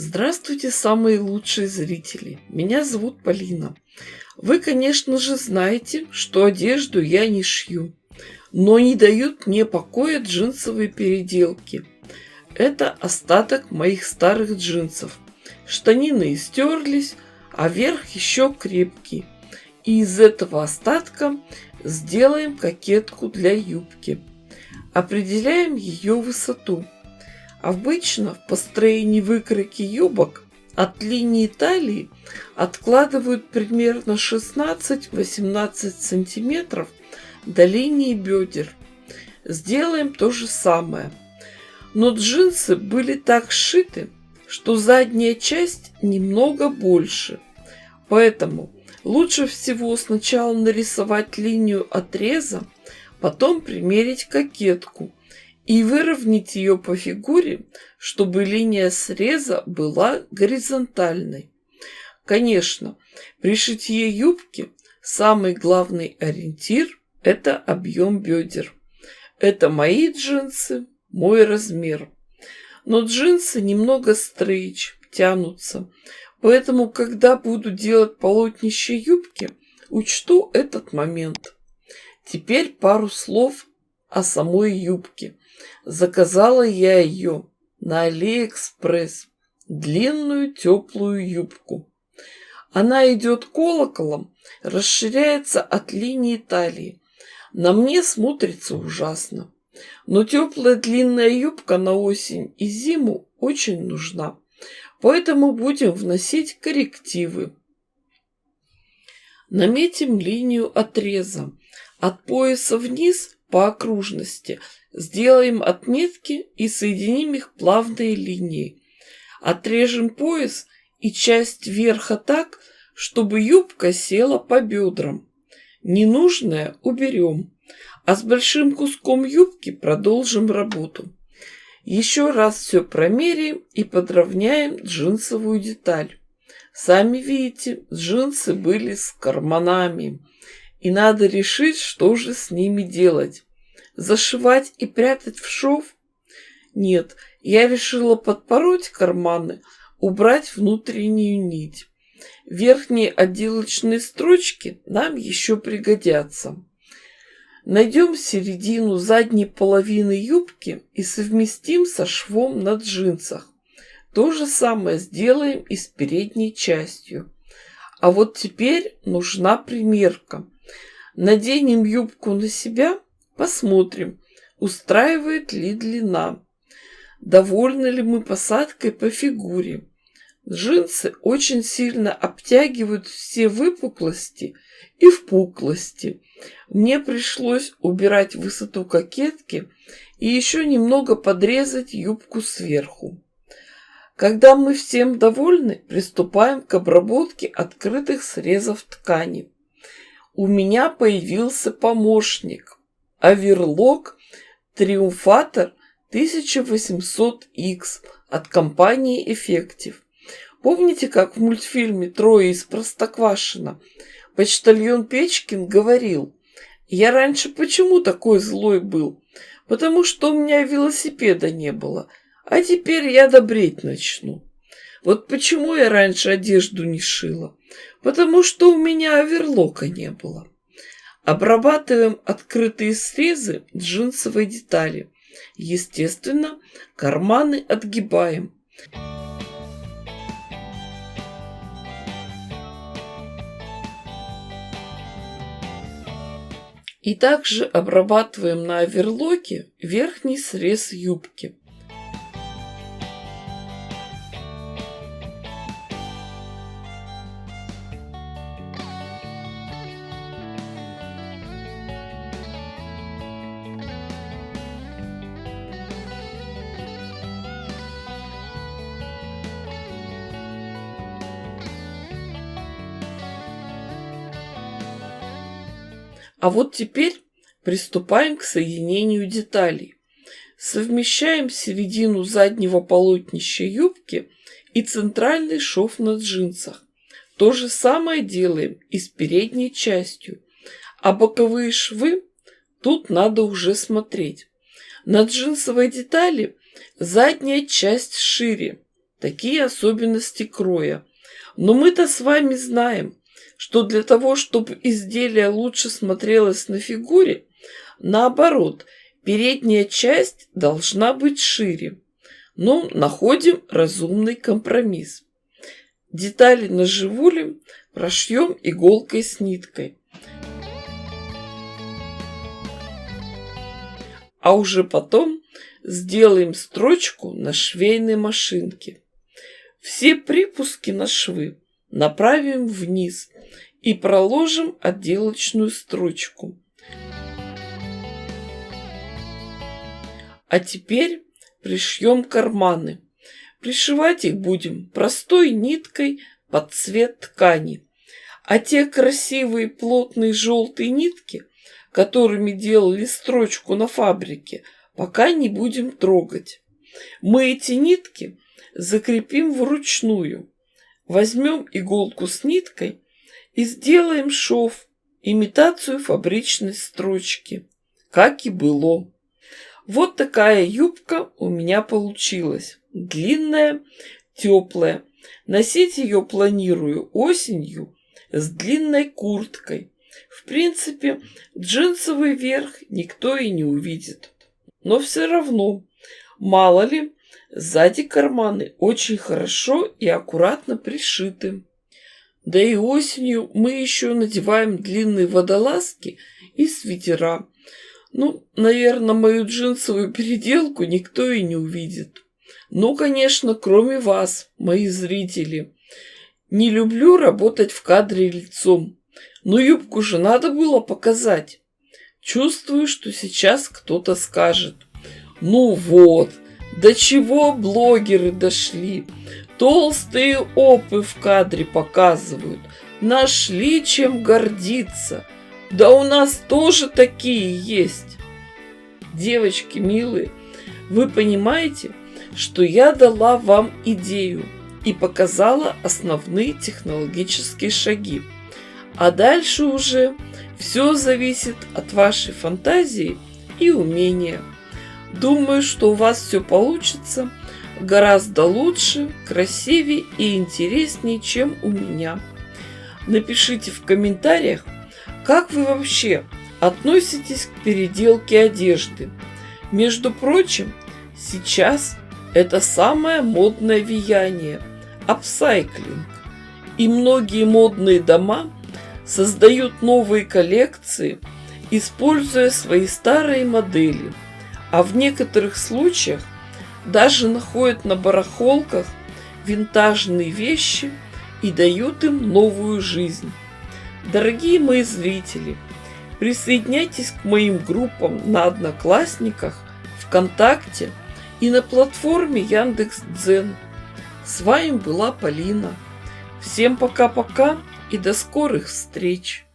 Здравствуйте, самые лучшие зрители! Меня зовут Полина. Вы, конечно же, знаете, что одежду я не шью, но не дают мне покоя джинсовые переделки. Это остаток моих старых джинсов. Штанины истерлись, а верх еще крепкий. И из этого остатка сделаем кокетку для юбки. Определяем ее высоту. Обычно в построении выкройки юбок от линии талии откладывают примерно 16-18 сантиметров до линии бедер. Сделаем то же самое. Но джинсы были так сшиты, что задняя часть немного больше. Поэтому лучше всего сначала нарисовать линию отреза, потом примерить кокетку и выровнять ее по фигуре, чтобы линия среза была горизонтальной. Конечно, при шитье юбки самый главный ориентир – это объем бедер. Это мои джинсы, мой размер. Но джинсы немного стрейч, тянутся, поэтому, когда буду делать полотнище юбки, учту этот момент. Теперь пару слов о самой юбке. Заказала я ее на Алиэкспресс, длинную теплую юбку. Она идет колоколом, расширяется от линии талии. На мне смотрится ужасно. Но теплая длинная юбка на осень и зиму очень нужна. Поэтому будем вносить коррективы. Наметим линию отреза. От пояса вниз по окружности сделаем отметки и соединим их плавной линией. Отрежем пояс и часть верха так, чтобы юбка села по бедрам. Ненужное уберем, а с большим куском юбки продолжим работу. Еще раз все промеряем и подровняем джинсовую деталь. Сами видите, джинсы были с карманами, и надо решить, что же с ними делать. Зашивать и прятать в шов? Нет, я решила подпороть карманы, убрать внутреннюю нить. Верхние отделочные строчки нам еще пригодятся. Найдем середину задней половины юбки и совместим со швом на джинсах. То же самое сделаем и с передней частью. А вот теперь нужна примерка. Наденем юбку на себя, посмотрим, устраивает ли длина. Довольны ли мы посадкой по фигуре. Джинсы очень сильно обтягивают все выпуклости и впуклости. Мне пришлось убирать высоту кокетки и еще немного подрезать юбку сверху. Когда мы всем довольны, приступаем к обработке открытых срезов ткани. У меня появился помощник – оверлок Triumphator 1800X от компании Effective. Помните, как в мультфильме «Трое из Простоквашино» почтальон Печкин говорил: «Я раньше почему такой злой был? Потому что у меня велосипеда не было, а теперь я добреть начну». Вот почему я раньше одежду не шила. Потому что у меня оверлока не было. Обрабатываем открытые срезы джинсовой детали. Естественно, карманы отгибаем. И также обрабатываем на оверлоке верхний срез юбки. А вот теперь приступаем к соединению деталей. Совмещаем середину заднего полотнища юбки и центральный шов на джинсах. То же самое делаем и с передней частью. А боковые швы тут надо уже смотреть. На джинсовой детали задняя часть шире, такие особенности кроя. Но мы-то с вами знаем, что для того, чтобы изделие лучше смотрелось на фигуре, наоборот, передняя часть должна быть шире. Но находим разумный компромисс. Детали наживулим, прошьем иголкой с ниткой. А уже потом сделаем строчку на швейной машинке. Все припуски на швы направим вниз и проложим отделочную строчку. А теперь пришьем карманы. Пришивать их будем простой ниткой под цвет ткани. А те красивые плотные желтые нитки, которыми делали строчку на фабрике, пока не будем трогать. Мы эти нитки закрепим вручную. Возьмем иголку с ниткой и сделаем шов, имитацию фабричной строчки, как и было. Вот такая юбка у меня получилась. Длинная, теплая. Носить ее планирую осенью с длинной курткой. В принципе, джинсовый верх никто и не увидит. Но все равно, мало ли, сзади карманы очень хорошо и аккуратно пришиты. Да и осенью мы еще надеваем длинные водолазки и свитера. Ну, наверное, мою джинсовую переделку никто и не увидит. Ну, конечно, кроме вас, мои зрители. Не люблю работать в кадре лицом, но юбку же надо было показать. Чувствую, что сейчас кто-то скажет: ну вот, до чего блогеры дошли. Толстые опы в кадре показывают. Нашли чем гордиться. Да у нас тоже такие есть. Девочки милые, вы понимаете, что я дала вам идею и показала основные технологические шаги. А дальше уже все зависит от вашей фантазии и умения. Думаю, что у вас все получится гораздо лучше, красивее и интереснее, чем у меня. Напишите в комментариях, как вы вообще относитесь к переделке одежды. Между прочим, сейчас это самое модное влияние – апсайклинг. И многие модные дома создают новые коллекции, используя свои старые модели, а в некоторых случаях даже находят на барахолках винтажные вещи и дают им новую жизнь. Дорогие мои зрители, присоединяйтесь к моим группам на Одноклассниках, ВКонтакте и на платформе Яндекс.Дзен. С вами была Полина. Всем пока-пока и до скорых встреч!